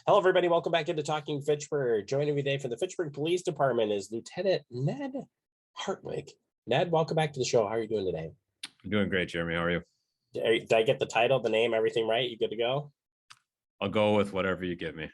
Hello, everybody. Welcome back into Talking Fitchburg. Joining me today from the Fitchburg Police Department is Lieutenant Ned Hartwick. Ned, welcome back to the show. How are you doing today? I'm doing great, Jeremy. How are you? Did I get the title, the name, everything right? You good to go? I'll go with whatever you give me.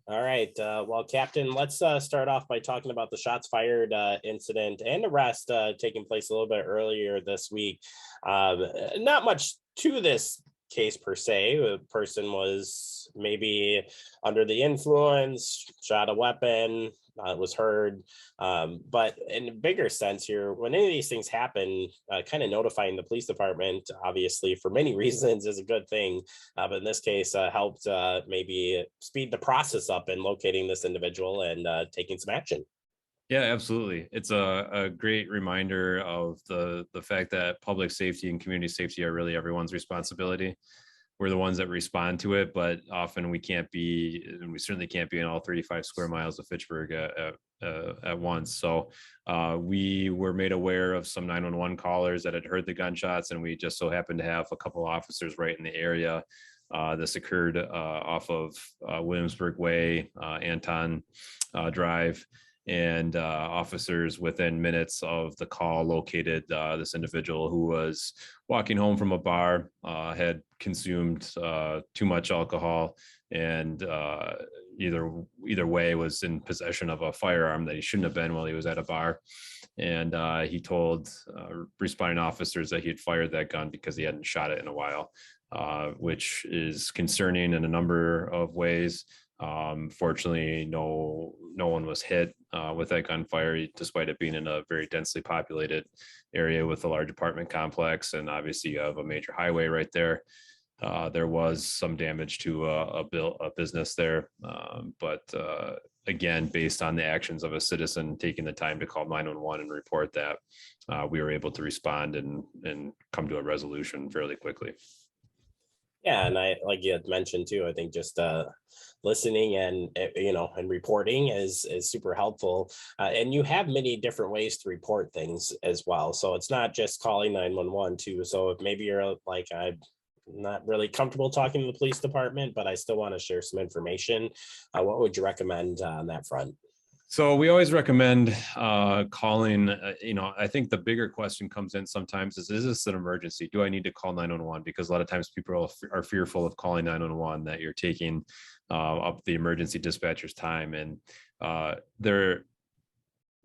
All right. Well, Captain, let's start off by talking about the shots fired incident and arrest taking place a little bit earlier this week. Not much to this case per se. The person was maybe under the influence, shot a weapon, was heard. But in a bigger sense here, when any of these things happen, kind of notifying the police department, obviously for many reasons, is a good thing. But in this case, helped maybe speed the process up in locating this individual and taking some action. Yeah, absolutely. It's a great reminder of the fact that public safety and community safety are really everyone's responsibility. We're the ones that respond to it, but often we can't be, and we certainly can't be in all 35 square miles of Fitchburg at once. So we were made aware of some 911 callers that had heard the gunshots, and we just so happened to have a couple of officers right in the area. This occurred off of Williamsburg Way, Anton Drive. And officers within minutes of the call located this individual who was walking home from a bar, had consumed too much alcohol, and either way was in possession of a firearm that he shouldn't have been while he was at a bar. And he told responding officers that he had fired that gun because he hadn't shot it in a while, which is concerning in a number of ways. Fortunately, no one was hit with that gunfire, despite it being in a very densely populated area with a large apartment complex, and obviously you have a major highway right there. There was some damage to a business there, but again, based on the actions of a citizen taking the time to call 911 and report that, we were able to respond and come to a resolution fairly quickly. Yeah, and I, like you had mentioned too, I think just listening and and reporting is super helpful. And you have many different ways to report things as well. So it's not just calling 911 too. So if maybe you're like, I'm not really comfortable talking to the police department, but I still want to share some information, what would you recommend on that front? So we always recommend calling. I think the bigger question comes in sometimes is this an emergency? Do I need to call 911? Because a lot of times people are fearful of calling 911, that you're taking up the emergency dispatcher's time. And there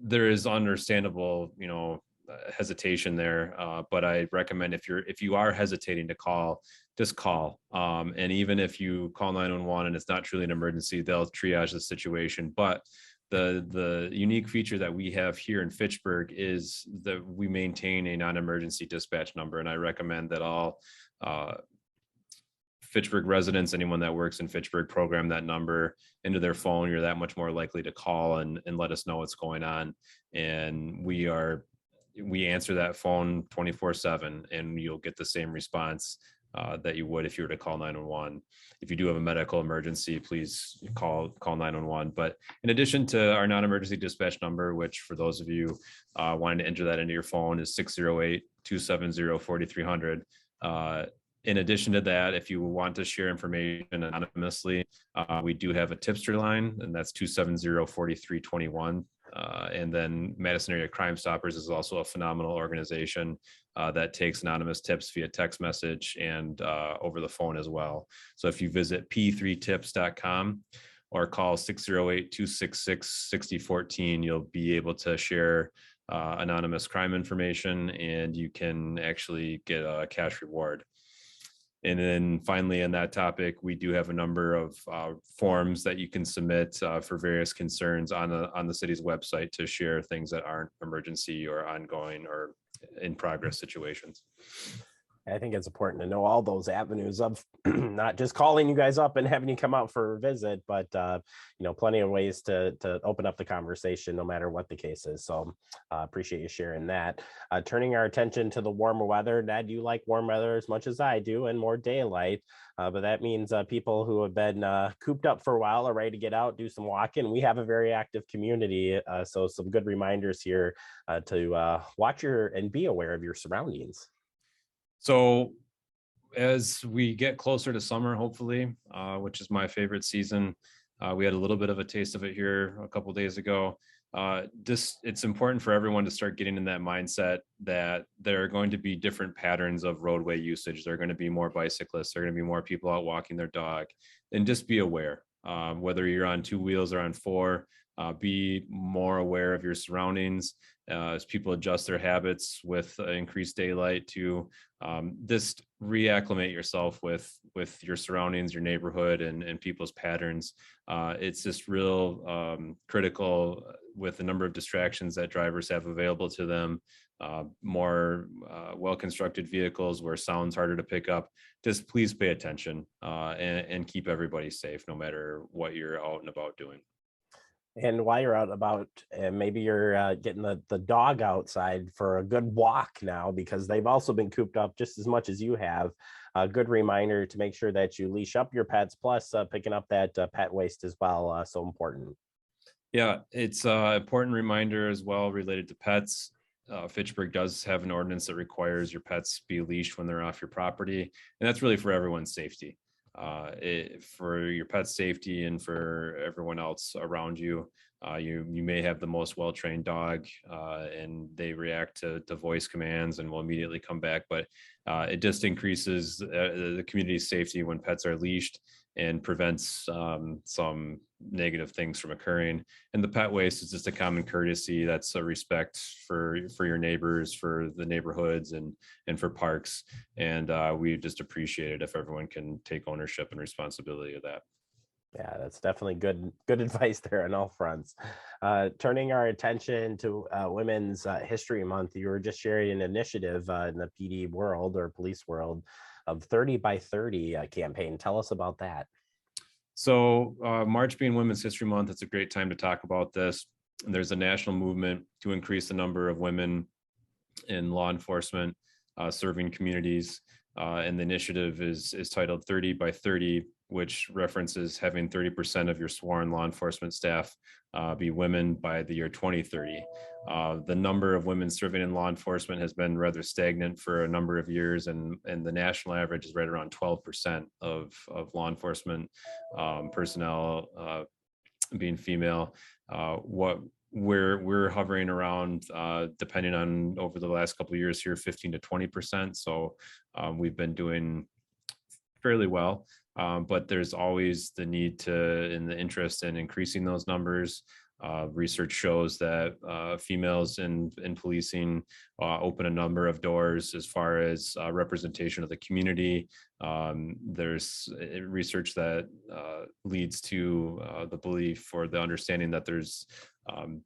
is understandable, hesitation there. But I recommend if you are hesitating to call, just call. And even if you call 911 and it's not truly an emergency, they'll triage the situation. But the unique feature that we have here in Fitchburg is that we maintain a non-emergency dispatch number. And I recommend that all Fitchburg residents, anyone that works in Fitchburg, program that number into their phone. You're that much more likely to call and let us know what's going on. And we answer that phone 24/7, and you'll get the same response that you would if you were to call 911. If you do have a medical emergency, please call 911. But in addition to our non-emergency dispatch number, which for those of you wanting to enter that into your phone is 608-270-4300. In addition to that, if you want to share information anonymously, we do have a tipster line, and that's 270-4321. And then Madison Area Crime Stoppers is also a phenomenal organization that takes anonymous tips via text message and over the phone as well. So if you visit p3tips.com or call 608-266-6014, you'll be able to share anonymous crime information, and you can actually get a cash reward. And then finally, on that topic, we do have a number of forms that you can submit for various concerns on the city's website to share things that aren't emergency or ongoing or in progress situations. I think it's important to know all those avenues of not just calling you guys up and having you come out for a visit, but plenty of ways to open up the conversation no matter what the case is. So appreciate you sharing that. Turning our attention to the warmer weather. Ned, you like warm weather as much as I do and more daylight, but that means people who have been cooped up for a while are ready to get out, do some walking. We have a very active community, so some good reminders here to watch and be aware of your surroundings. So as we get closer to summer, hopefully, which is my favorite season, We had a little bit of a taste of it here a couple days ago. It's important for everyone to start getting in that mindset that there are going to be different patterns of roadway usage. There are going to be more bicyclists. There are going to be more people out walking their dog, and just be aware. Whether you're on two wheels or on four, be more aware of your surroundings as people adjust their habits with increased daylight to just reacclimate yourself with your surroundings, your neighborhood, and people's patterns. It's just real critical with the number of distractions that drivers have available to them. More well-constructed vehicles where sound's harder to pick up. Just please pay attention and keep everybody safe no matter what you're out and about doing. And while you're out about, maybe you're getting the dog outside for a good walk now, because they've also been cooped up just as much as you have. A good reminder to make sure that you leash up your pets, plus picking up that pet waste as well. So important. Yeah, it's an important reminder as well related to pets. Fitchburg does have an ordinance that requires your pets be leashed when they're off your property, and that's really for everyone's safety. For your pet's safety and for everyone else around you. You may have the most well-trained dog and they react to voice commands and will immediately come back, but it just increases the community's safety when pets are leashed and prevents some negative things from occurring. And the pet waste is just a common courtesy. That's a respect for your neighbors, for the neighborhoods, and for parks. And we just appreciate it if everyone can take ownership and responsibility of that. Yeah, that's definitely good advice there on all fronts. Turning our attention to Women's History Month, you were just sharing an initiative in the PD world or police world of 30 by 30 campaign. Tell us about that. So March being Women's History Month, it's a great time to talk about this. There's a national movement to increase the number of women in law enforcement serving communities. And the initiative is titled 30 by 30, which references having 30% of your sworn law enforcement staff be women by the year 2030. The number of women serving in law enforcement has been rather stagnant for a number of years, and the national average is right around 12% of law enforcement personnel being female. What we're hovering around, depending on over the last couple of years here, 15 to 20%. So we've been doing fairly well, but there's always the need and the interest in increasing those numbers. Research shows that females in policing open a number of doors as far as representation of the community. There's research that leads to the belief or the understanding that there's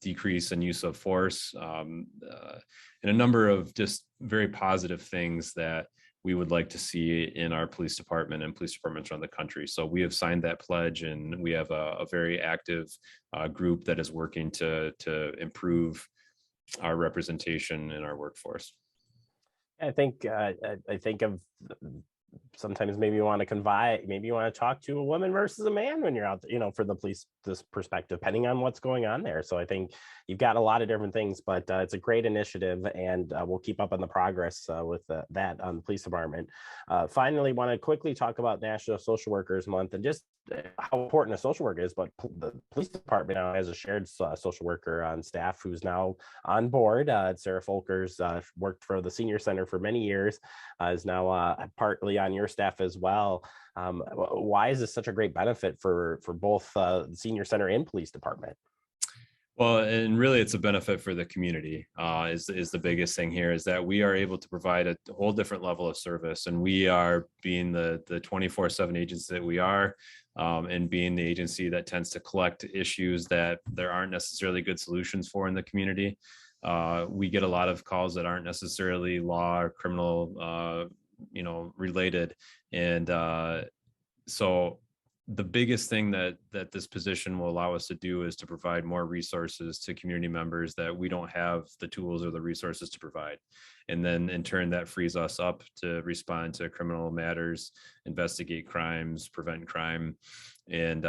decrease in use of force, and a number of just very positive things that we would like to see in our police department and police departments around the country. So we have signed that pledge, and we have a very active group that is working to improve our representation in our workforce. I think of sometimes maybe you want to confide, maybe you want to talk to a woman versus a man when you're out there, for the police, this perspective, depending on what's going on there. So I think you've got a lot of different things, but it's a great initiative, and we'll keep up on the progress with that on the police department. Finally, want to quickly talk about National Social Workers Month and just how important a social worker is, but the police department now has a shared social worker on staff who's now on board. Sarah Folkers worked for the senior center for many years, is now partly on your staff as well. Why is this such a great benefit for both the senior center and police department? Well, and really it's a benefit for the community is the biggest thing here, is that we are able to provide a whole different level of service, and we are being the 24/7 agents that we are, and being the agency that tends to collect issues that there aren't necessarily good solutions for in the community. We get a lot of calls that aren't necessarily law or criminal related, and so the biggest thing that this position will allow us to do is to provide more resources to community members that we don't have the tools or the resources to provide. And then in turn, that frees us up to respond to criminal matters, investigate crimes, prevent crime. And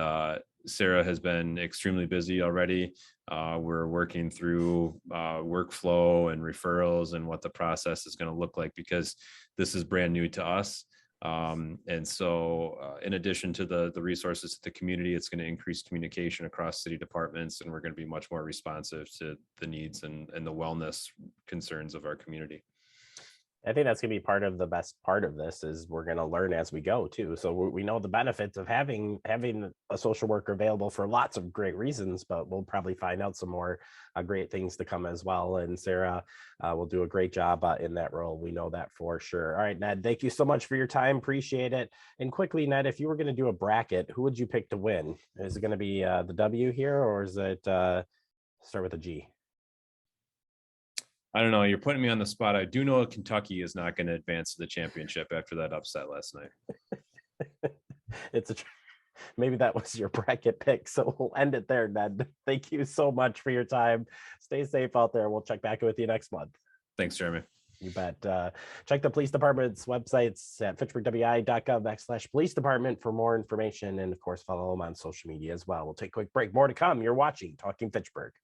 Sarah has been extremely busy already. We're working through workflow and referrals and what the process is going to look like, because this is brand new to us. And so in addition to the resources to the community, it's going to increase communication across city departments, and we're going to be much more responsive to the needs and the wellness concerns of our community. I think that's going to be part of the best part of this is we're going to learn as we go too. So we know the benefits of having a social worker available for lots of great reasons, but we'll probably find out some more great things to come as well. And Sarah will do a great job in that role. We know that for sure. All right, Ned, thank you so much for your time. Appreciate it. And quickly, Ned, if you were going to do a bracket, who would you pick to win? Is it going to be the W here, or is it start with a G? I don't know. You're putting me on the spot. I do know Kentucky is not going to advance to the championship after that upset last night. Maybe that was your bracket pick. So we'll end it there, Ned. Thank you so much for your time. Stay safe out there. We'll check back with you next month. Thanks, Jeremy. You bet. Check the police department's websites at fitchburgwi.gov/police department for more information. And of course, follow them on social media as well. We'll take a quick break. More to come. You're watching Talking Fitchburg.